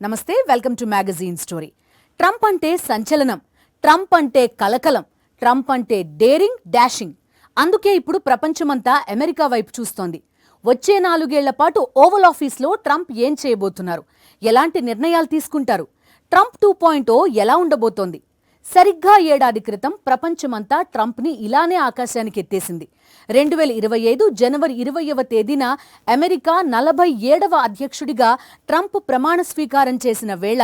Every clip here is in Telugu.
నమస్తే, welcome to magazine story. Trump అంటే సంచలనం, ట్రంప్ అంటే కలకలం, ట్రంప్ అంటే డేరింగ్ డాషింగ్. అందుకే ఇప్పుడు ప్రపంచమంతా అమెరికా వైపు చూస్తోంది. వచ్చే 4 ఏళ్ల పాటు ఓవల్ ఆఫీస్లో ట్రంప్ ఏం చేయబోతున్నారు, ఎలాంటి నిర్ణయాలు తీసుకుంటారు, ట్రంప్ 2.0 ఎలా ఉండబోతోంది? సరిగ్గా ఏడాది క్రితం ప్రపంచమంతా ట్రంప్ని ఇలానే ఆకాశానికి ఎత్తేసింది. 2025 జనవరి 20వ తేదీన అమెరికా 47వ అధ్యక్షుడిగా ట్రంప్ ప్రమాణ స్వీకారం చేసిన వేళ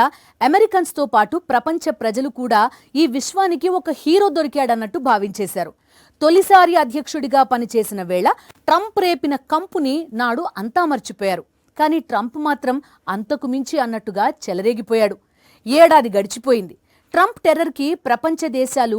అమెరికన్స్తో పాటు ప్రపంచ ప్రజలు కూడా ఈ విశ్వానికి ఒక హీరో దొరికాడన్నట్టు భావించేశారు. తొలిసారి అధ్యక్షుడిగా పనిచేసిన వేళ ట్రంప్ రేపిన కంపుని నాడు అంతా మర్చిపోయారు. కానీ ట్రంప్ మాత్రం అంతకు మించి అన్నట్టుగా చెలరేగిపోయాడు. ఏడాది గడిచిపోయింది. ట్రంప్ టెర్రర్కి ప్రపంచ దేశాలు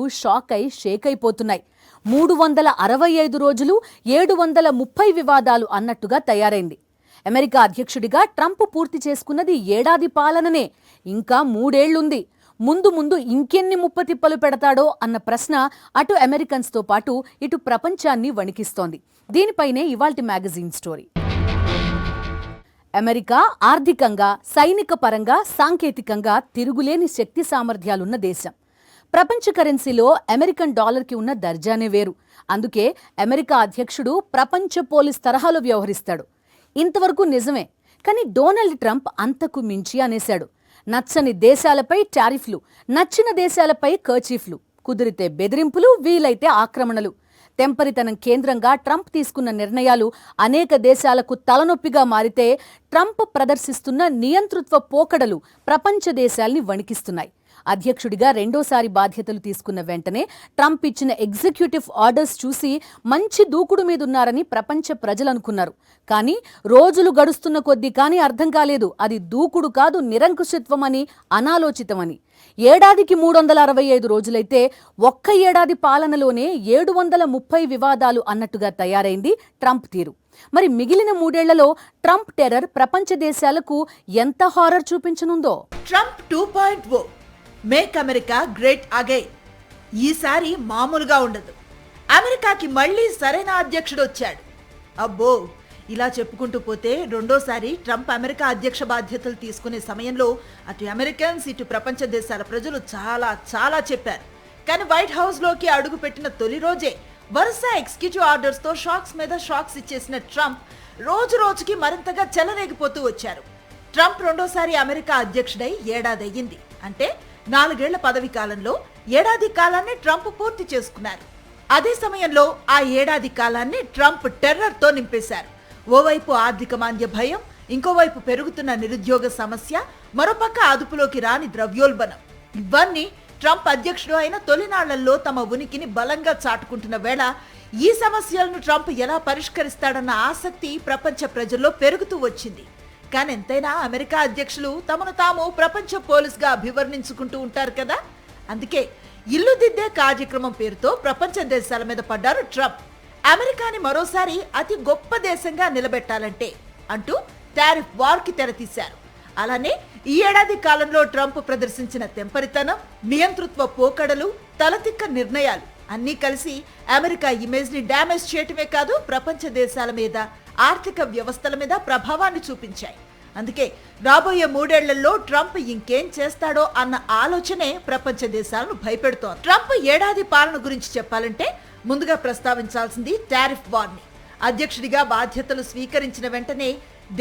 షేక్ అయిపోతున్నాయి. 365 రోజులు 730 వివాదాలు అన్నట్టుగా తయారైంది. అమెరికా అధ్యక్షుడిగా ట్రంప్ పూర్తి చేసుకున్నది ఏడాది పాలననే. ఇంకా 3 ఏళ్లుంది. ముందు ఇంకెన్ని ముప్పతిప్పలు పెడతాడో అన్న ప్రశ్న అటు అమెరికన్స్తో పాటు ఇటు ప్రపంచాన్ని వణికిస్తోంది. దీనిపైనే ఇవాల్టి మ్యాగజైన్ స్టోరీ. అమెరికా ఆర్థికంగా, సైనిక పరంగా, సాంకేతికంగా తిరుగులేని శక్తి సామర్థ్యాలున్న దేశం. ప్రపంచ కరెన్సీలో అమెరికన్ డాలర్కి ఉన్న దర్జానే వేరు. అందుకే అమెరికా అధ్యక్షుడు ప్రపంచ పోలీస్ తరహాలో వ్యవహరిస్తాడు. ఇంతవరకు నిజమే. కానీ డొనాల్డ్ ట్రంప్ అంతకు మించి అనేశాడు. నచ్చని దేశాలపై టారిఫ్లు, నచ్చిన దేశాలపై కర్చీఫ్లు, కుదిరితే బెదిరింపులు, వీలైతే ఆక్రమణలు. తెంపరితనం కేంద్రంగా ట్రంప్ తీసుకున్న నిర్ణయాలు అనేక దేశాలకు తలనొప్పిగా మారితే ట్రంప్ ప్రదర్శిస్తున్న నియంతృత్వ పోకడలు ప్రపంచ దేశాల్ని వణికిస్తున్నాయి. అధ్యక్షుడిగా రెండోసారి బాధ్యతలు తీసుకున్న వెంటనే ట్రంప్ ఇచ్చిన ఎగ్జిక్యూటివ్ ఆర్డర్స్ చూసి మంచి దూకుడు మీదున్నారని ప్రపంచ ప్రజలనుకున్నారు. కానీ రోజులు గడుస్తున్న కొద్దీ కానీ అర్థం కాలేదు, అది దూకుడు కాదు, నిరంకుశత్వమని, అనాలోచితమని. ఏడాదికి 365 రోజులైతే ఒక్క ఏడాది పాలనలోనే 730 వివాదాలు అన్నట్టుగా తయారైంది ట్రంప్ తీరు. మరి మిగిలిన 3 ఏళ్లలో ట్రంప్ టెర్రర్ ప్రపంచ దేశాలకు ఎంత హారర్ చూపించనుందో? Trump 2.0 make America great again. ఈసారి మామూలుగా ఉండదు. అమెరికాకి మళ్లీ సరైన అధ్యక్షుడు వచ్చాడు. అబ్బో, ఇలా చెప్పుకుంటూ పోతే రెండోసారి ట్రంప్ అమెరికా అధ్యక్ష బాధ్యతలు తీసుకునే సమయంలో అటు అమెరికన్స్ ఇటు ప్రపంచ దేశాల ప్రజలు చాలా చెప్పారు. కానీ వైట్ హౌస్లోకి అడుగు పెట్టిన తొలి రోజే వరుస ఎగ్జిక్యూటివ్ ఆర్డర్స్తో షాక్స్ మీద షాక్స్ ఇచ్చేసిన ట్రంప్ రోజుకి మరింతగా చెలరేగిపోతూ వచ్చారు. ట్రంప్ రెండోసారి అమెరికా అధ్యక్షుడై ఏడాది అయ్యింది. అంటే 4 ఏళ్ల పదవి కాలంలో ఏడాది కాలాన్ని ట్రంప్ పూర్తి చేసుకున్నారు. అదే సమయంలో ఆ ఏడాది కాలాన్ని ట్రంప్ టెర్రర్తో నింపేశారు. ఓవైపు ఆర్థిక మాంద్య భయం, ఇంకోవైపు పెరుగుతున్న నిరుద్యోగ సమస్య, మరోపక్క అదుపులోకి రాని ద్రవ్యోల్బణం. ఇవన్నీ ట్రంప్ అధ్యక్షుడు అయిన తొలినాళ్లలో తమ ఉనికిని బలంగా చాటుకుంటున్న వేళ ఈ సమస్యలను ట్రంప్ ఎలా పరిష్కరిస్తాడన్న ఆసక్తి ప్రపంచ ప్రజల్లో పెరుగుతూ వచ్చింది. కానీ ఎంతైనా అమెరికా అధ్యక్షులు తమను తాము ప్రపంచ పోలీస్గా అభివర్ణించుకుంటూ ఉంటారు కదా. అందుకే ఇల్లు దిద్దే కార్యక్రమం పేరుతో ప్రపంచ దేశాల మీద పడ్డారు ట్రంప్. అమెరికాని మరోసారి అతి గొప్ప దేశంగా నిలబెట్టాలంటే అంటూ టారిఫ్ వార్కి తెరతీశారు. అలానే ఈ ఏడాది కాలంలో ట్రంప్ ప్రదర్శించిన తెంపరితనం, నియంతృత్వ పోకడలు, తలతిక్క నిర్ణయాలు అన్నీ కలిసి అమెరికా ఇమేజ్ ని డ్యామేజ్ చేయటమే కాదు, ప్రపంచ దేశాల మీద, ఆర్థిక వ్యవస్థల మీద ప్రభావాన్ని చూపించాయి. అందుకే రాబోయే 3 ఏళ్లలో ట్రంప్ ఇంకేం చేస్తాడో అన్న ఆలోచనే ప్రపంచ దేశాలను భయపెడుతోంది. ట్రంప్ ఏడాది పాలన గురించి చెప్పాలంటే ముందుగా ప్రస్తావించాల్సింది టారిఫ్ వార్ని. అధ్యక్షుడిగా బాధ్యతలు స్వీకరించిన వెంటనే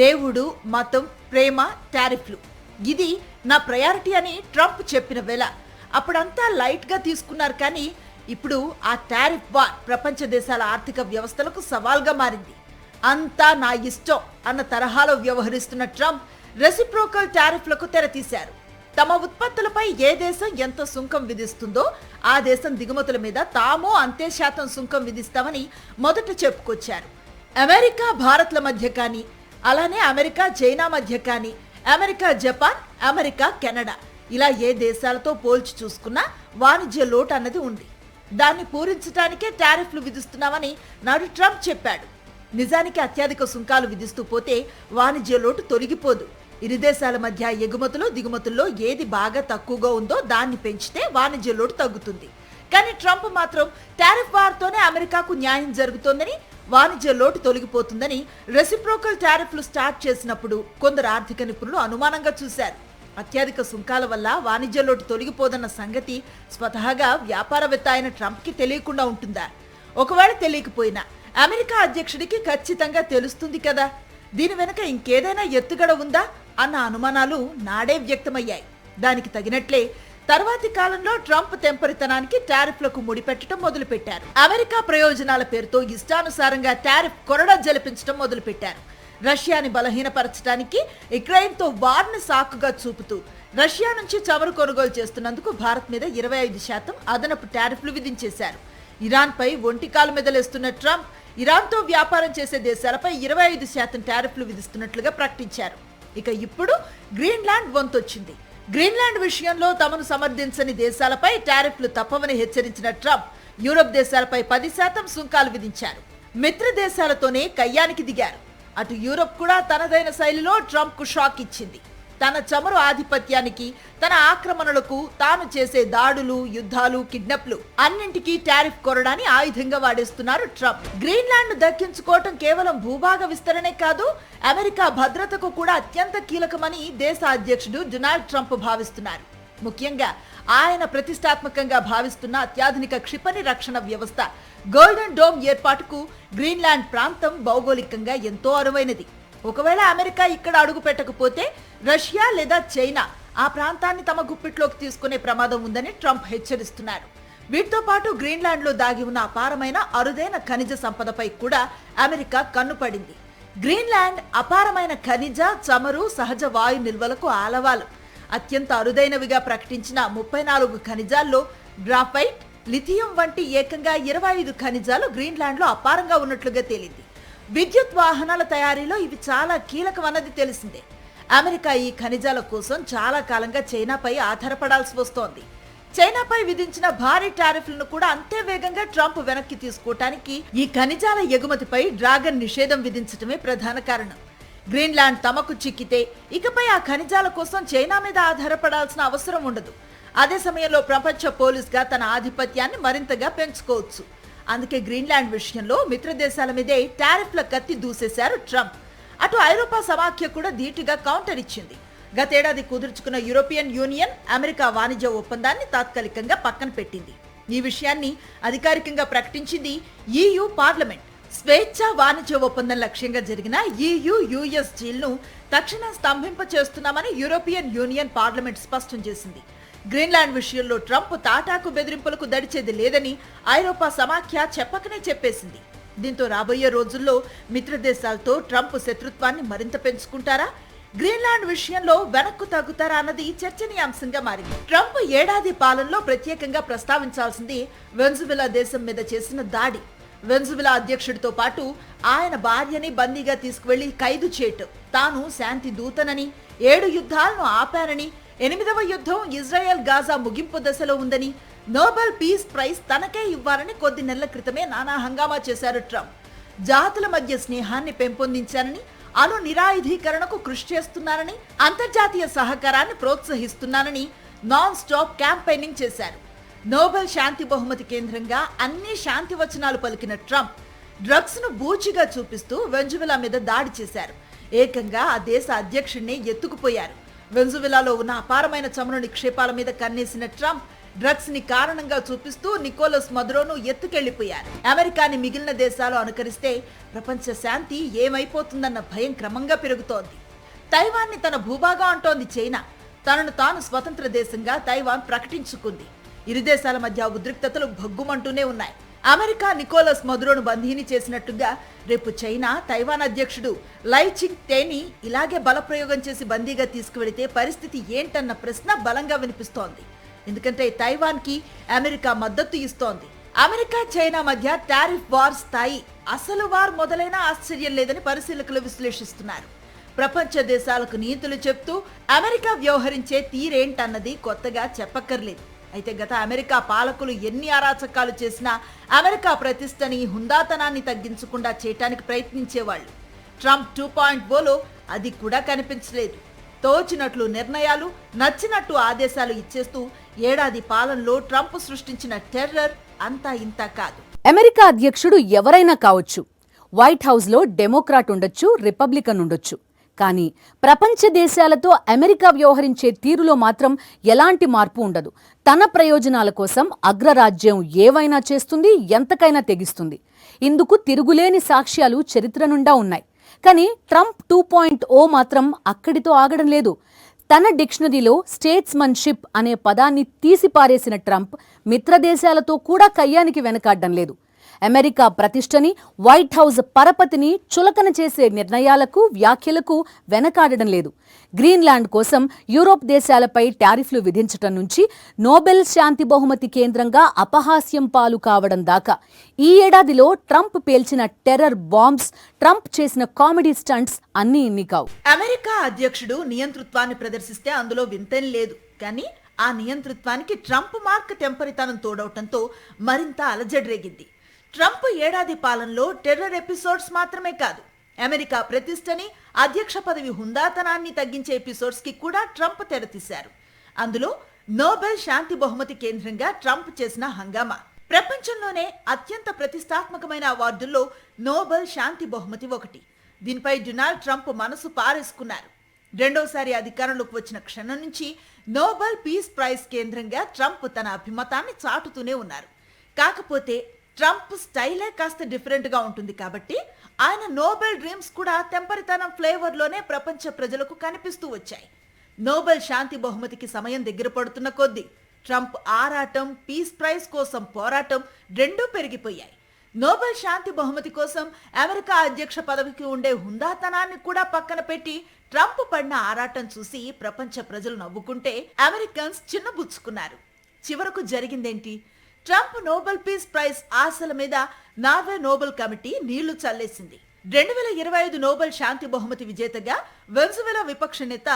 దేవుడు, మతం, ప్రేమ, టారిఫ్లు, ఇది నా ప్రయారిటీ అని ట్రంప్ చెప్పిన వేళ అప్పుడంతా లైట్ గా తీసుకున్నారు. కానీ ఇప్పుడు ఆ టారిఫ్ వార్ ప్రపంచ దేశాల ఆర్థిక వ్యవస్థలకు సవాల్గా మారింది. అంతా నా ఇష్టం అన్న తరహాలో వ్యవహరిస్తున్న ట్రంప్ రెసిప్రోకల్ టారిఫ్లకు తెరతీశారు. తమ ఉత్పత్తులపై ఏ దేశం ఎంత సుంకం విధిస్తుందో ఆ దేశం దిగుమతుల మీద తాము అంతే శాతం సుంకం విధిస్తామని మొదట చెప్పుకొచ్చారు. అమెరికా భారత్ల మధ్య కానీ, అలానే అమెరికా చైనా మధ్య కానీ, అమెరికా జపాన్, అమెరికా కెనడా, ఇలా ఏ దేశాలతో పోల్చి చూసుకున్నా వాణిజ్య లోటు అన్నది ఉంది. దాన్ని పూరించడానికే టారిఫ్లు విధిస్తున్నామని నాడు ట్రంప్ చెప్పాడు. నిజానికి అత్యధిక సుంకాలు విధిస్తూ పోతే వాణిజ్య లోటు తొలగిపోదు. ఇరు దేశాల మధ్య ఎగుమతులు దిగుమతుల్లో ఏది బాగా తక్కువగా ఉందో దాన్ని పెంచితే వాణిజ్య లోటు తగ్గుతుంది. కానీ ట్రంప్ మాత్రం టారిఫ్ వార్తోనే అమెరికాకు న్యాయం జరుగుతోందని, వాణిజ్య లోటు తొలగిపోతుందని రెసిప్రోకల్ టారిఫ్లు స్టార్ట్ చేసినప్పుడు కొందరు ఆర్థిక నిపుణులు అనుమానంగా చూశారు. అత్యధిక సుంకాల వల్ల వాణిజ్య లోటు తొలగిపోదన్న సంగతి స్వతహాగా వ్యాపారవేత్త అయిన ట్రంప్కి తెలియకుండా ఉంటుందా? ఒకవేళ తెలియకపోయినా అమెరికా అధ్యక్షుడికి ఖచ్చితంగా తెలుస్తుంది కదా. దీని వెనుక ఇంకేదైనా ఎత్తుగడ ఉందా అన్న అనుమానాలు నాడే వ్యక్తమయ్యాయి. దానికి తగినట్లే తర్వాతి కాలంలో ట్రంప్ తెంపరితనానికి టారిఫ్లకు ముడిపెట్టడం మొదలుపెట్టారు. అమెరికా ప్రయోజనాల పేరుతో ఇష్టానుసారంగా టారిఫ్ కొరడా జలిపించడం మొదలుపెట్టారు. రష్యాని బలహీనపరచడానికి ఉక్రెయిన్తో వార్ని సాకుగా చూపుతూ రష్యా నుంచి చమురు కొనుగోలు చేస్తున్నందుకు భారత్ మీద 25% అదనపు టారిఫ్లు విధించేశారు. ఇరాన్పై ఒంటికాలు మీద లేస్తున్న ట్రంప్ ఇరాన్తో వ్యాపారం చేసే దేశాలపై 25% టారిఫ్లు విధిస్తున్నట్లుగా ప్రకటించారు. ఇక ఇప్పుడు గ్రీన్లాండ్ వంతొచ్చింది. గ్రీన్లాండ్ విషయంలో తమను సమర్థించని దేశాలపై టారిఫ్లు తప్పవని హెచ్చరించిన ట్రంప్ యూరప్ దేశాలపై 10% సుంకాలు విధించారు. మిత్ర దేశాలతోనే కయ్యానికి దిగారు. అటు యూరప్ కూడా తనదైన శైలిలో ట్రంప్ కు షాక్ ఇచ్చింది. తన చమురు ఆధిపత్యానికి, తన ఆక్రమణలకు, తాను చేసే దాడులు, యుద్ధాలు, కిడ్నాప్లు అన్నింటికీ టారిఫ్ కొరడాని ఆయుధంగా వాడేస్తున్నారు ట్రంప్. గ్రీన్లాండ్ దక్కించుకోవటం కేవలం భూభాగ విస్తరణే కాదు, అమెరికా భద్రతకు కూడా అత్యంత కీలకమని దేశ అధ్యక్షుడు డొనాల్డ్ ట్రంప్ భావిస్తున్నారు. ముఖ్యంగా ఆయన ప్రతిష్టాత్మకంగా భావిస్తున్న అత్యాధునిక క్షిపణి రక్షణ వ్యవస్థ గోల్డెన్ డోమ్ ఏర్పాటుకు గ్రీన్లాండ్ ప్రాంతం భౌగోళికంగా ఎంతో అరువైనది. ఒకవేళ అమెరికా ఇక్కడ అడుగు పెట్టకపోతే రష్యా లేదా చైనా ఆ ప్రాంతాన్ని తమ గుప్పిట్లోకి తీసుకునే ప్రమాదం ఉందని ట్రంప్ హెచ్చరిస్తున్నారు. వీటితో పాటు గ్రీన్లాండ్లో దాగి ఉన్న అపారమైన అరుదైన ఖనిజ సంపదపై కూడా అమెరికా కన్నుపడింది. గ్రీన్లాండ్ అపారమైన ఖనిజ, చమురు, సహజ వాయు నిల్వలకు ఆలవాలు. అత్యంత అరుదైనవిగా ప్రకటించిన 34 ఖనిజాల్లో గ్రాఫైట్, లిథియం వంటి ఏకంగా 25 ఖనిజాలు గ్రీన్లాండ్లో అపారంగా ఉన్నట్లుగా తేలింది. విద్యుత్ వాహనాల తయారీలో ఇవి చాలా కీలకమన్నది తెలిసిందే. అమెరికా ఈ ఖనిజాల కోసం చాలా కాలంగా చైనాపై ఆధారపడాల్సి వస్తోంది. చైనాపై విధించిన భారీ టారిఫ్లను కూడా అంతే వేగంగా ట్రంప్ వెనక్కి తీసుకోవటానికి ఈ ఖనిజాల ఎగుమతిపై డ్రాగన్ నిషేధం విధించడమే ప్రధాన కారణం. గ్రీన్లాండ్ తమకు చిక్కితే ఇకపై ఆ ఖనిజాల కోసం చైనా మీద ఆధారపడాల్సిన అవసరం ఉండదు. అదే సమయంలో ప్రపంచ పోలీస్గా తన ఆధిపత్యాన్ని మరింతగా పెంచుకోవచ్చు. అందుకే గ్రీన్లాండ్ విషయంలో మిత్ర దేశాల మీదే టారిఫ్ల కత్తి దూసేశారు ట్రంప్. అటు ఐరోపా సమాఖ్య కూడా ధీటుగా కౌంటర్ ఇచ్చింది. గతేడాది కుదుర్చుకున్న యూరోపియన్ యూనియన్ అమెరికా వాణిజ్య ఒప్పందాన్ని తాత్కాలికంగా పక్కన పెట్టింది. ఈ విషయాన్ని అధికారికంగా ప్రకటించింది EU పార్లమెంట్. స్వేచ్ఛ వాణిజ్య ఒప్పందం లక్ష్యంగా జరిగిన EU-US డీల్ను తక్షణం స్తంభింపచేస్తున్నామని యూరోపియన్ యూనియన్ పార్లమెంట్ స్పష్టం చేసింది. గ్రీన్లాండ్ విషయంలో ట్రంప్ తాటాకు బెదిరింపులకు దడిచేది లేదని ఐరోపా సమాఖ్య చెప్పకనే చెప్పేసింది. దీంతో రాబోయే రోజుల్లో మిత్ర దేశాలతో ట్రంప్ శత్రుత్వాన్ని మరింత పెంచుకుంటారా, గ్రీన్లాండ్ విషయంలో వెనక్కు తగ్గుతారా అన్నది చర్చనీయాంశంగా మారింది. ట్రంప్ ఏడాది పాలనలో ప్రత్యేకంగా ప్రస్తావించాల్సింది వెనజువెలా దేశం మీద చేసిన దాడి. వెనజువెలా అధ్యక్షుడితో పాటు ఆయన భార్యని బందీగా తీసుకువెళ్లి ఖైదు చేయటం, తాను శాంతి దూతనని, 7 యుద్ధాలను ఆపారని, 8వ యుద్ధం ఇజ్రాయెల్ గాజా ముగింపు దశలో ఉందని, నోబెల్ పీస్ ప్రైజ్ తనకే ఇవ్వాలని కొద్ది నెలల క్రితమే నానా హంగామా చేశారు ట్రంప్. జాతుల మధ్య స్నేహాన్ని పెంపొందించారని, అణు నిరాయుధీకరణకు కృషి చేస్తున్నారని, అంతర్జాతీయ సహకారాన్ని ప్రోత్సహిస్తున్నారని నాన్ స్టాప్ క్యాంపెయినింగ్ చేశారు. నోబెల్ శాంతి బహుమతి కేంద్రంగా అన్ని శాంతి వచనాలు పలికిన ట్రంప్ డ్రగ్స్ ను బూచిగా చూపిస్తూ వెనజువెలా మీద దాడి చేశారు. ఏకంగా ఆ దేశ అధ్యక్షుడిని ఎత్తుకుపోయారు. వెనజువెలాలో ఉన్న అపారమైన చమురు నిక్షేపాల మీద కన్నేసిన ట్రంప్ డ్రగ్స్ ని కారణంగా చూపిస్తూ నికోలస్ మదురోను ఎత్తుకెళ్లిపోయారు. అమెరికాని మిగిలిన దేశాలు అనుకరిస్తే ప్రపంచ శాంతి ఏమైపోతుందన్న భయం క్రమంగా పెరుగుతోంది. తైవాన్ ని తన భూభాగం అంటోంది చైనా. తనను తాను స్వతంత్ర దేశంగా తైవాన్ ప్రకటించుకుంది. ఇరు దేశాల మధ్య ఉద్రిక్తతలు భగ్గుమంటూనే ఉన్నాయి. అమెరికా నికోలస్ మదురోను బందీని చేసినట్టుగా రేపు చైనా తైవాన్ అధ్యక్షుడు లై చింగ్ తేని ఇలాగే బలప్రయోగం చేసి బందీగా తీసుకువెళితే పరిస్థితి ఏంటన్న ప్రశ్న బలంగా వినిపిస్తోంది. ఎందుకంటే తైవాన్ కి అమెరికా మద్దతు ఇస్తోంది. అమెరికా చైనా మధ్య టారిఫ్ వార్ స్థాయి అసలు వార్ మొదలైన ఆశ్చర్యం లేదని పరిశీలకులు విశ్లేషిస్తున్నారు. ప్రపంచ దేశాలకు నీతులు చెప్తూ అమెరికా వ్యవహరించే తీరేంటన్నది కొత్తగా చెప్పక్కర్లేదు. అయితే గత అమెరికా పాలకులు ఎన్ని అరాచకాలు చేసినా అమెరికా ప్రతిష్టని, హుందాతనాన్ని తగ్గించకుండా చేయటానికి ప్రయత్నించేవాళ్లు. ట్రంప్ 2.0లో అది కూడా కనిపించలేదు. తోచినట్లు నిర్ణయాలు, నచ్చినట్టు ఆదేశాలు ఇచ్చేస్తూ ఏడాది పాలనలో ట్రంప్ సృష్టించిన టెర్రర్ అంతా ఇంతా కాదు. అమెరికా అధ్యక్షుడు ఎవరైనా కావచ్చు. వైట్ హౌస్లో డెమోక్రాట్ ఉండొచ్చు, రిపబ్లికన్ ఉండొచ్చు. కానీ ప్రపంచ దేశాలతో అమెరికా వ్యవహరించే తీరులో మాత్రం ఎలాంటి మార్పు ఉండదు. తన ప్రయోజనాల కోసం అగ్రరాజ్యం ఏవైనా చేస్తుంది, ఎంతకైనా తెగిస్తుంది. ఇందుకు తిరుగులేని సాక్ష్యాలు చరిత్ర నిండా ఉన్నాయి. కానీ ట్రంప్ 2.0 మాత్రం అక్కడితో ఆగడం లేదు. తన డిక్షనరీలో స్టేట్స్మన్షిప్ అనే పదాన్ని తీసిపారేసిన ట్రంప్ మిత్రదేశాలతో కూడా కయ్యానికి వెనకాడడం లేదు. అమెరికా ప్రతిష్టని, వైట్ హౌస్ పరపతిని చులకన చేసే నిర్ణయాలకు, వ్యాఖ్యలకు వెనకాడడం లేదు. గ్రీన్లాండ్ కోసం యూరోప్ దేశాలపై టారిఫ్లు విధించటం నుంచి నోబెల్ శాంతి బహుమతి కేంద్రంగా అపహాస్యం పాలు కావడం దాకా ఈ ఏడాదిలో ట్రంప్ పేల్చిన టెర్రర్ బాంబ్స్, ట్రంప్ చేసిన కామెడీ స్టంట్స్ అన్నీ ఇన్ని కావు. అమెరికా అధ్యక్షుడు నియంతృత్వాన్ని ప్రదర్శిస్తే అందులో వింతేం లేదు. కానీ ఆ నియంతృత్వానికి ట్రంప్ మార్క్ తెంపరితనం తోడవటంతో మరింత అలజడి రేగింది. ట్రంప్ ఏడాది పాలనలో టెర్రర్ ఎపిసోడ్స్ మాత్రమే కాదు, అమెరికా ప్రతిష్టని, అధ్యక్ష పదవి హుందాతనాన్ని తగ్గించే ఎపిసోడ్స్ కి కూడా ట్రంప్ తెరతీశారు. అందులో నోబెల్ శాంతి బహుమతి కేంద్రంగా ట్రంప్ చేసిన హంగామా. ప్రపంచంలోనే అత్యంత ప్రతిష్టాత్మకమైన అవార్డుల్లో నోబెల్ శాంతి బహుమతి ఒకటి. దీనిపై డొనాల్డ్ ట్రంప్ మనసు పారేసుకున్నారు. రెండోసారి అధికారంలోకి వచ్చిన క్షణం నుంచి నోబెల్ పీస్ ప్రైజ్ కేంద్రంగా ట్రంప్ తన అభిమతాన్ని చాటుతూనే ఉన్నారు. కాకపోతే ట్రంప్ స్టైలే కాస్త డిఫరెంట్ గా ఉంటుంది కాబట్టి ఆయన నోబెల్ డ్రీమ్స్ కూడా తెంపరితనం ఫ్లేవర్ లోనే ప్రపంచ ప్రజలకు కనిపిస్తూ వచ్చాయి. నోబెల్ శాంతి బహుమతికి సమయం దగ్గర పడుతున్న కొద్దీ ట్రంప్ ఆరాటం, పీస్ ప్రైజ్ కోసం పోరాటం రెండూ పెరిగిపోయాయి. నోబెల్ శాంతి బహుమతి కోసం అమెరికా అధ్యక్ష పదవికి ఉండే హుందాతనాన్ని కూడా పక్కన పెట్టి ట్రంప్ పడిన ఆరాటం చూసి ప్రపంచ ప్రజలు నవ్వుకుంటే అమెరికన్స్ చిన్నబుచ్చుకున్నారు. చివరకు జరిగిందేంటి? ట్రంప్ నోబెల్ పీస్ ప్రైజ్ ఆశల మీద నార్వే నోబెల్ కమిటీ నీళ్లు చల్లేసింది. 2025 నోబెల్ శాంతి బహుమతి విజేతగా వెన్జువెలా విపక్ష నేత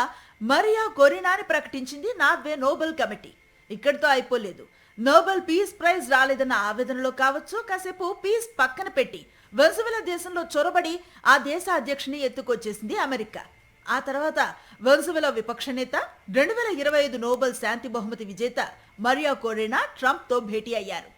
మరియా కొరినాని ప్రకటించింది నార్వే నోబెల్ కమిటీ. ఇక్కడితో అయిపోలేదు. నోబెల్ పీస్ ప్రైజ్ రాలేదన్న ఆవేదనలో కావచ్చు, కాసేపు పీస్ పక్కన పెట్టి వెన్జువెలా దేశంలో చొరబడి ఆ దేశ అధ్యక్షుని ఎత్తుకొచ్చేసింది అమెరికా. ఆ తర్వాత వెన్జువెలా విపక్ష నేత 2025 నోబెల్ శాంతి బహుమతి విజేత మరియా కొరెనా ట్రంప్ తో భేటీ అయ్యారు.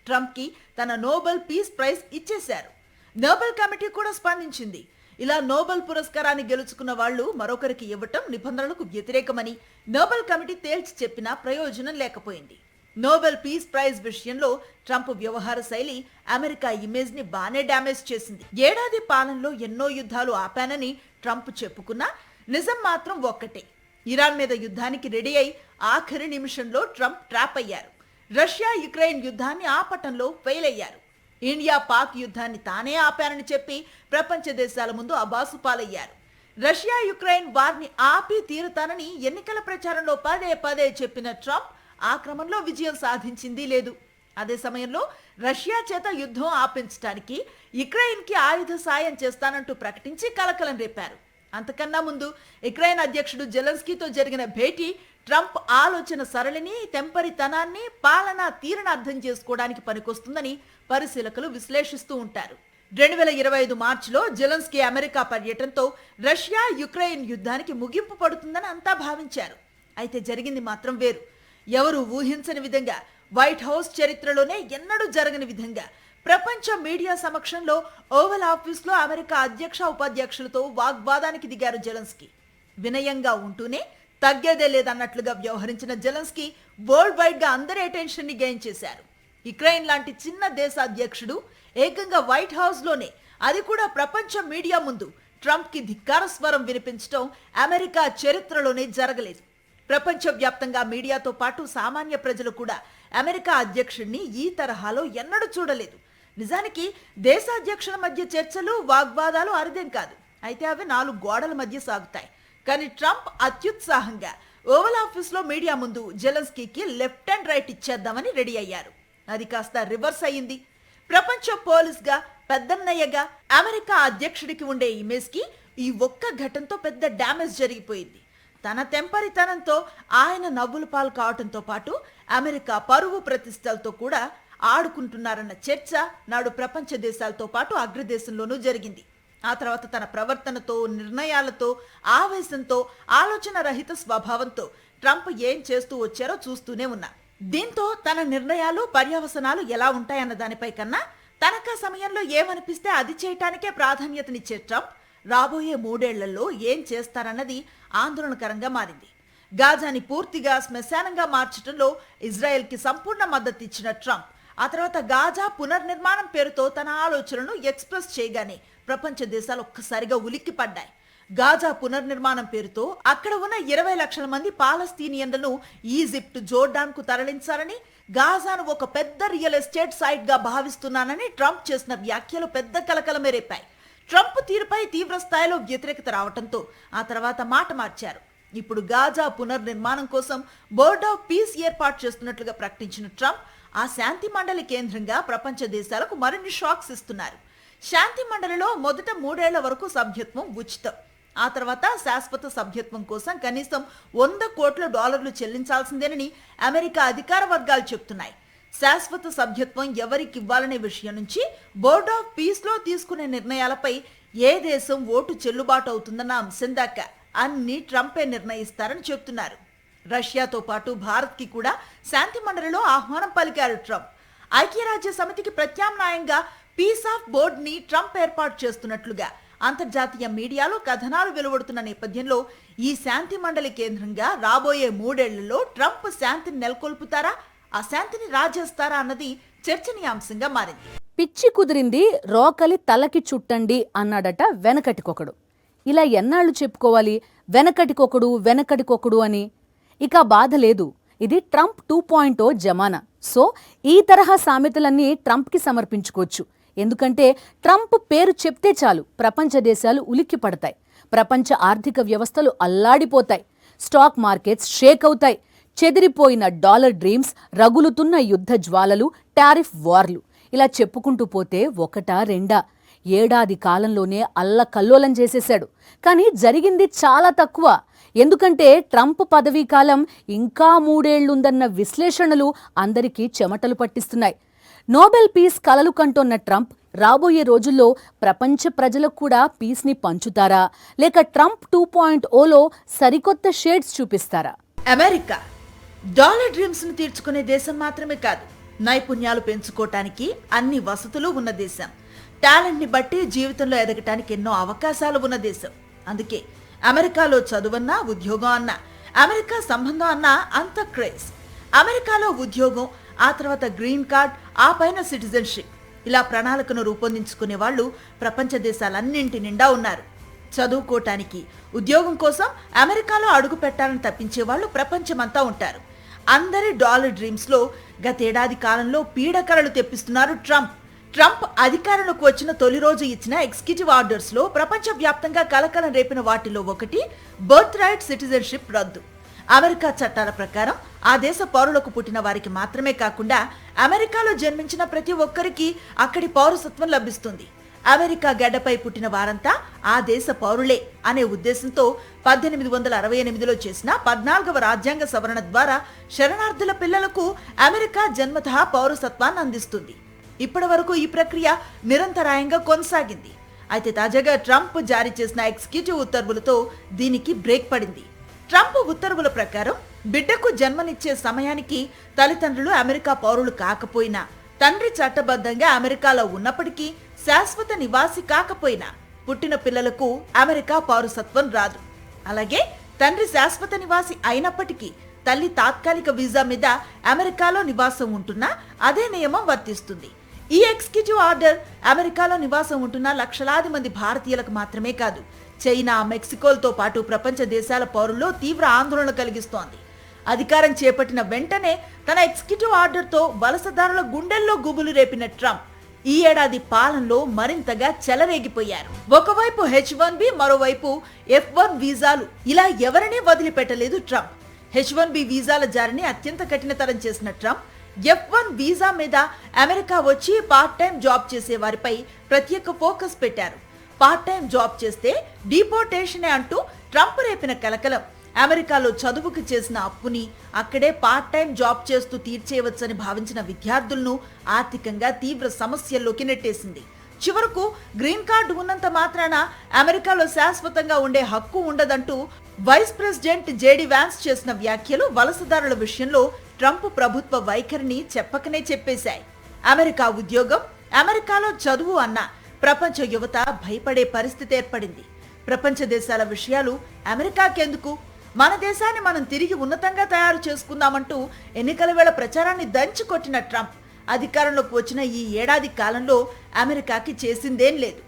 ట్రంప్ కి తన నోబెల్ పీస్ ప్రైజ్ ఇచ్చేశారు. నోబెల్ కమిటీ కూడా స్పందించింది. ఇలా నోబెల్ పురస్కారాన్ని గెలుచుకున్న వాళ్లు మరొకరికి ఇవ్వటం నిబంధనలకు వ్యతిరేకమని నోబెల్ కమిటీ తేల్చి చెప్పినా ప్రయోజనం లేకపోయింది. నోబెల్ పీస్ ప్రైజ్ విషయంలో ట్రంప్ వ్యవహార శైలి అమెరికా ఇమేజ్ ని బానే డ్యామేజ్ చేసింది. ఏడాది పాలనలో ఎన్నో యుద్ధాలు ఆపానని ట్రంప్ చెప్పుకున్నా నిజం మాత్రం ఒక్కటే. ఇరాన్ మీద యుద్ధానికి రెడీ అయి ఆఖరి నిమిషంలో ట్రంప్ ట్రాప్ అయ్యారు. రష్యా యుక్రెయిన్ యుద్ధాన్ని ఆపటంలో ఫెయిల్ అయ్యారు. ఇండియా పాక్ యుద్ధాన్ని తానే ఆపానని చెప్పి ప్రపంచ దేశాల ముందు అబాసు పాలయ్యారు. రష్యా యుక్రెయిన్ వార్ని ఆపి తీరుతానని ఎన్నికల ప్రచారంలో పదే పదే చెప్పిన ట్రంప్ ఆ క్రమంలో విజయం సాధించింది లేదు. అదే సమయంలో రష్యా చేత యుద్ధం ఆపించడానికి యుక్రెయిన్ కి ఆయుధ సాయం చేస్తానంటూ ప్రకటించి కలకలం రేపారు. అంతకన్నా ముందు యుక్రెయిన్ అధ్యక్షుడు జెలెన్స్కీతో జరిగిన భేటీ ట్రంప్ ఆలోచన సరళిని, తెంపరితనాన్ని, పాలనా తీరును అర్థం చేసుకోవడానికి పనికొస్తుందని పరిశీలకులు విశ్లేషిస్తూ ఉంటారు. 2025 మార్చిలో జెలెన్స్కీ అమెరికా పర్యటనతో రష్యా యుక్రెయిన్ యుద్ధానికి ముగింపు పడుతుందని అంతా భావించారు. అయితే జరిగింది మాత్రం వేరు. ఎవరు ఊహించని విధంగా, వైట్ హౌస్ చరిత్రలోనే ఎన్నడూ జరగని విధంగా ప్రపంచ మీడియా సమక్షంలో ఓవల్ ఆఫీస్ లో అమెరికా అధ్యక్ష, ఉపాధ్యక్షులతో వాగ్వాదానికి దిగారు జెలెన్స్కీ. వినయంగా ఉంటూనే తగ్గేదే లేదన్నట్లుగా వ్యవహరించిన జెలెన్స్కీ వరల్డ్ వైడ్ గా అందరి అటెన్షన్ ని గెయిన్ చేశారు. యుక్రెయిన్ లాంటి చిన్న దేశ అధ్యక్షుడు ఏకంగా వైట్ హౌస్ లోనే, అది కూడా ప్రపంచ మీడియా ముందు ట్రంప్ కి ధిక్కార స్వరం వినిపించడం అమెరికా చరిత్రలోనే జరగలేదు. ప్రపంచ వ్యాప్తంగా మీడియాతో పాటు సామాన్య ప్రజలు కూడా అమెరికా అధ్యక్షుడిని ఈ తరహాలో ఎన్నడూ చూడలేదు. నిజానికి దేశాధ్యక్షుల మధ్య చర్చలు, వాగ్వాదాలు అరుదేం కాదు. అయితే అవి 4 గోడల మధ్య సాగుతాయి. కానీ ట్రంప్ అత్యుత్సాహంగా ఓవల్ ఆఫీస్ లో మీడియా ముందు జెలెన్స్కీకి లెఫ్ట్ అండ్ రైట్ ఇచ్చేద్దామని రెడీ అయ్యారు. అది కాస్త రివర్స్ అయ్యింది. ప్రపంచ పోలీస్ గా, పెద్దన్నయ్యగా అమెరికా అధ్యక్షుడికి ఉండే ఇమేజ్ కి ఈ ఒక్క ఘటనతో పెద్ద డ్యామేజ్ జరిగిపోయింది. తన తెంపరితనంతో ఆయన నవ్వుల పాలు కావటంతో పాటు అమెరికా పరువు ప్రతిష్టలతో కూడా ఆడుకుంటున్నారన్న చర్చ నాడు ప్రపంచ దేశాలతో పాటు అగ్రదేశంలోనూ జరిగింది. ఆ తర్వాత తన ప్రవర్తనతో, నిర్ణయాలతో, ఆవేశంతో, ఆలోచన రహిత స్వభావంతో ట్రంప్ ఏం చేస్తూ వచ్చారో చూస్తూనే ఉన్నా. దీంతో తన నిర్ణయాలు, పర్యవసనాలు ఎలా ఉంటాయన్న దానిపై కన్నా తనకా సమయంలో ఏమనిపిస్తే అది చేయటానికే ప్రాధాన్యతనిచ్చే ట్రంప్ రాబోయే 3 ఏళ్లలో ఏం చేస్తారన్నది ఆందోళనకరంగా మారింది. గాజాని పూర్తిగా శ్మశానంగా మార్చడంలో ఇజ్రాయెల్కి సంపూర్ణ మద్దతు ఇచ్చిన ట్రంప్ ఆ తర్వాత గాజా పునర్నిర్మాణం పేరుతో తన ఆలోచనలను ఎక్స్ప్రెస్ చేయగానే ప్రపంచ దేశాలు ఒక్కసారిగా ఉలిక్కిపడ్డాయి. గాజా పునర్నిర్మాణం పేరుతో అక్కడ ఉన్న 20 లక్షల మంది పాలస్తీనియన్లను ఈజిప్ట్, జోర్డాన్ కు తరలించాలని, గాజాను ఒక పెద్ద రియల్ ఎస్టేట్ సైట్ గా భావిస్తున్నానని ట్రంప్ చేసిన వ్యాఖ్యలు పెద్ద కలకలమే రేపాయి. ట్రంప్ తీరుపై తీవ్ర స్థాయిలో వ్యతిరేకత రావడంతో ఆ తర్వాత మాట మార్చారు. ఇప్పుడు గాజా పునర్నిర్మాణం కోసం బోర్డ్ ఆఫ్ పీస్ ఏర్పాటు చేస్తున్నట్లుగా ప్రకటించిన ట్రంప్ ఆ శాంతి మండలి కేంద్రంగా ప్రపంచ దేశాలకు మరిన్ని షాక్స్ ఇస్తున్నారు. శాంతి మండలిలో మొదట 3 ఏళ్ల వరకు సభ్యత్వం ఉచితం. ఆ తర్వాత శాశ్వత సభ్యత్వం కోసం కనీసం $100 కోట్ల చెల్లించాల్సిందేనని అమెరికా అధికార వర్గాలు చెప్తున్నాయి. శాశ్వత సభ్యత్వం ఎవరికి ఇవ్వాలనే విషయం నుంచి బోర్డ్ ఆఫ్ పీస్ లో తీసుకునే నిర్ణయాలపై ఏ దేశం ఓటు చెల్లుబాటు అవుతుందన్న అంశం దాకా అన్ని ట్రంపే నిర్ణయిస్తారని చెప్తున్నారు. రష్యాతో పాటు భారత్కి కూడా శాంతి మండలిలో ఆహ్వానం పలికారు ట్రంప్. ఐక్యరాజ్య సమితికి ప్రత్యామ్నాయంగా పీస్ ఆఫ్ బోర్డ్ ని ట్రంప్ ఏర్పాటు చేస్తున్నట్లుగా అంతర్జాతీయ మీడియాలో కథనాలు వెలువడుతున్న నేపథ్యంలో ఈ శాంతి మండలి కేంద్రంగా రాబోయే 3 ఏళ్లలో ట్రంప్ శాంతిని నెలకొల్పుతారా, ఆ శాంతిని రాజేస్తారా అన్నది చర్చనీయాంశంగా మారింది. పిచ్చి కుదిరింది రోకలి తలకి చుట్టండి అన్నాడట వెనకటికొకడు. ఇలా ఎన్నాళ్ళు చెప్పుకోవాలి వెనకటికొకడు అని? ఇక బాధ లేదు, ఇది ట్రంప్ 2.0 జమానా. సో ఈ తరహా సామెతలన్నీ ట్రంప్కి సమర్పించుకోవచ్చు. ఎందుకంటే ట్రంప్ పేరు చెప్తే చాలు ప్రపంచ దేశాలు ఉలిక్కి పడతాయి, ప్రపంచ ఆర్థిక వ్యవస్థలు అల్లాడిపోతాయి, స్టాక్ మార్కెట్స్ షేక్ అవుతాయి, చెదిరిపోయిన డాలర్ డ్రీమ్స్, రగులుతున్న యుద్ధ జ్వాలలు, టారిఫ్ వార్లు, ఇలా చెప్పుకుంటూ పోతే ఒకటా రెండా ఏడాది కాలంలోనే అల్లకల్లోలం చేసేశాడు. కానీ జరిగింది చాలా తక్కువ. ఎందుకంటే ట్రంప్ పదవీ కాలం ఇంకా 3 ఏళ్లుందన్న విశ్లేషణలు అందరికీ చెమటలు పట్టిస్తున్నాయి. నోబెల్ పీస్ కలలు కంటోన్న ట్రంప్ రాబోయే రోజుల్లో ప్రపంచ ప్రజలకు కూడా పీస్ని పంచుతారా, లేక ట్రంప్ 2.0లో సరికొత్త షేడ్స్ చూపిస్తారా? అమెరికా డాలర్ డ్రీమ్స్ ను తీర్చుకునే దేశం మాత్రమే కాదు, నైపుణ్యాలు పెంచుకోవటానికి అన్ని వసతులు ఉన్న దేశం, టాలెంట్ ని బట్టి జీవితంలో ఎదగటానికి ఎన్నో అవకాశాలు ఉన్న దేశం. అందుకే అమెరికాలో చదువన్నా, ఉద్యోగం అన్నా, అమెరికా సంబంధం అన్నా అంత క్రేజ్. అమెరికాలో ఉద్యోగం, ఆ తర్వాత గ్రీన్ కార్డ్, ఆ పైన సిటిజన్షిప్, ఇలా ప్రణాళికను రూపొందించుకునే వాళ్ళు ప్రపంచ దేశాలన్నింటి నిండా ఉన్నారు. చదువుకోవటానికి, ఉద్యోగం కోసం అమెరికాలో అడుగు పెట్టాలని తప్పించే వాళ్ళు ప్రపంచమంతా ఉంటారు. అందరి డాలర్ డ్రీమ్స్ లో గతేడాది కాలంలో పీడకలలు తెప్పిస్తున్నారు ట్రంప్. ట్రంప్ అధికారంలోకి వచ్చిన తొలి రోజు ఇచ్చిన ఎగ్జిక్యూటివ్ ఆర్డర్స్ లో ప్రపంచవ్యాప్తంగా కలకలం రేపిన వాటిలో ఒకటి బర్త్ రైట్ సిటిజన్షిప్ రద్దు. అమెరికా చట్టాల ప్రకారం ఆ దేశ పౌరులకు పుట్టిన వారికి మాత్రమే కాకుండా అమెరికాలో జన్మించిన ప్రతి ఒక్కరికి అక్కడి పౌరసత్వం లభిస్తుంది. అమెరికా గడ్డపై పుట్టిన వారంతా ఆ దేశ పౌరులే అనే ఉద్దేశంతో 1868లో చేసిన 14వ రాజ్యాంగ సవరణ ద్వారా శరణార్థుల పిల్లలకు అమెరికా జన్మతః పౌరసత్వాన్ని అందిస్తుంది. ఇప్పటి వరకు ఈ ప్రక్రియ నిరంతరాయంగా కొనసాగింది. అయితే తాజాగా ట్రంప్ జారీ చేసిన ఎగ్జిక్యూటివ్ ఉత్తర్వులతో దీనికి బ్రేక్ పడింది. ట్రంప్ ఉత్తర్వుల ప్రకారం బిడ్డకు జన్మనిచ్చే సమయానికి తల్లిదండ్రులు అమెరికా పౌరులు కాకపోయినా, తండ్రి చట్టబద్ధంగా అమెరికాలో ఉన్నప్పటికీ, శాశ్వత నివాసి కాకపోయినా పుట్టిన పిల్లలకు అమెరికా పౌరసత్వం రాదు. అలాగే తండ్రి శాశ్వత నివాసి అయినప్పటికీ తల్లి తాత్కాలిక వీసా మీద అమెరికాలో నివాసం ఉంటున్నా అదే నియమం వర్తిస్తుంది. ఈ ఎగ్జిక్యూటివ్ ఆర్డర్ అమెరికాలో నివాసం ఉంటున్న లక్షలాది మంది భారతీయులకు మాత్రమే కాదు, చైనా, మెక్సికోలతో పాటు ప్రపంచ దేశాల పౌరుల్లో తీవ్ర ఆందోళన కలిగిస్తోంది. అధికారం చేపట్టిన వెంటనే తన ఎగ్జిక్యూటివ్ ఆర్డర్తో వలసదారుల గుండెల్లో గుబులు రేపిన ట్రంప్ ఈ ఏడాది పాలనలో మరింతగా చెలరేగిపోయారు. ఒకవైపు H1B, మరోవైపు F1 వీసాలు, ఇలా ఎవరినీ వదిలిపెట్టలేదు ట్రంప్. H1B వీసాల జారీని అత్యంత కఠినతరం చేసిన ట్రంప్ F1 వీసా మీద అమెరికా వచ్చి పార్ట్ టైం జాబ్ చేసే వారిపై ప్రత్యేక ఫోకస్ పెట్టారు. పార్ట్ టైం జాబ్ చేస్తే డిపోర్టేషనే అంటూ ట్రంప్ రేపిన కలకలం అమెరికాలో చదువుకు చేసిన అప్పుని అక్కడే పార్ట్ టైం జాబ్ చేస్తూ తీర్చేయవచ్చని భావించిన విద్యార్థులను ఆర్థికంగా తీవ్ర సమస్యల్లోకి నెట్టేసింది. చివరకు గ్రీన్ కార్డు ఉన్నంత మాత్రాన అమెరికాలో శాశ్వతంగా ఉండే హక్కు ఉండదంటూ వైస్ ప్రెసిడెంట్ జేడీ వ్యాన్స్ చేసిన వ్యాఖ్యలు వలసదారుల విషయంలో ట్రంప్ ప్రభుత్వ వైఖరిని చెప్పకనే చెప్పేశాయి. అమెరికా ఉద్యోగం, అమెరికాలో చదువు అన్న ప్రపంచ యువత భయపడే పరిస్థితి ఏర్పడింది. ప్రపంచ దేశాల విషయాలు అమెరికాకెందుకు, మన దేశాన్ని మనం తిరిగి ఉన్నతంగా తయారు చేసుకుందామంటూ ఎన్నికల వేళ ప్రచారాన్ని దంచి కొట్టిన ట్రంప్ అధికారంలోకి వచ్చిన ఈ ఏడాది కాలంలో అమెరికాకి చేసిందేం లేదు.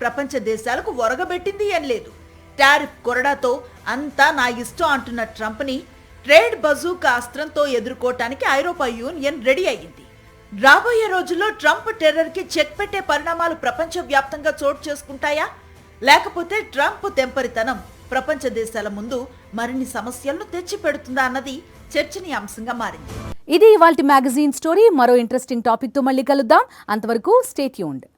ప్రపంచ దేశాలకు ఒరగబెట్టింది ఏం లేదు. టారిఫ్ కొరడాతో అంతా నా ఇష్టం అంటున్న ట్రంప్ని ట్రేడ్ బజూకా అస్త్రంతో ఎదుర్కోవటానికి ఐరోపా యూనియన్ రెడీ అయ్యింది. రాబోయే రోజుల్లో ట్రంప్ టెర్రర్కి చెక్ పెట్టే పరిణామాలు ప్రపంచవ్యాప్తంగా చోటు చేసుకుంటాయా, లేకపోతే ట్రంప్ తెంపరితనం ప్రపంచ దేశాల ముందు మరిన్ని సమస్యలను తెచ్చిపెడుతుందా అన్నది చర్చనీయాంశంగా మారింది. ఇది ఇవాల్టి మ్యాగజైన్ స్టోరీ. మరో ఇంట్రెస్టింగ్ టాపిక్ తో మళ్ళీ కలుద్దాం. అంతవరకు స్టే ట్యూన్డ్.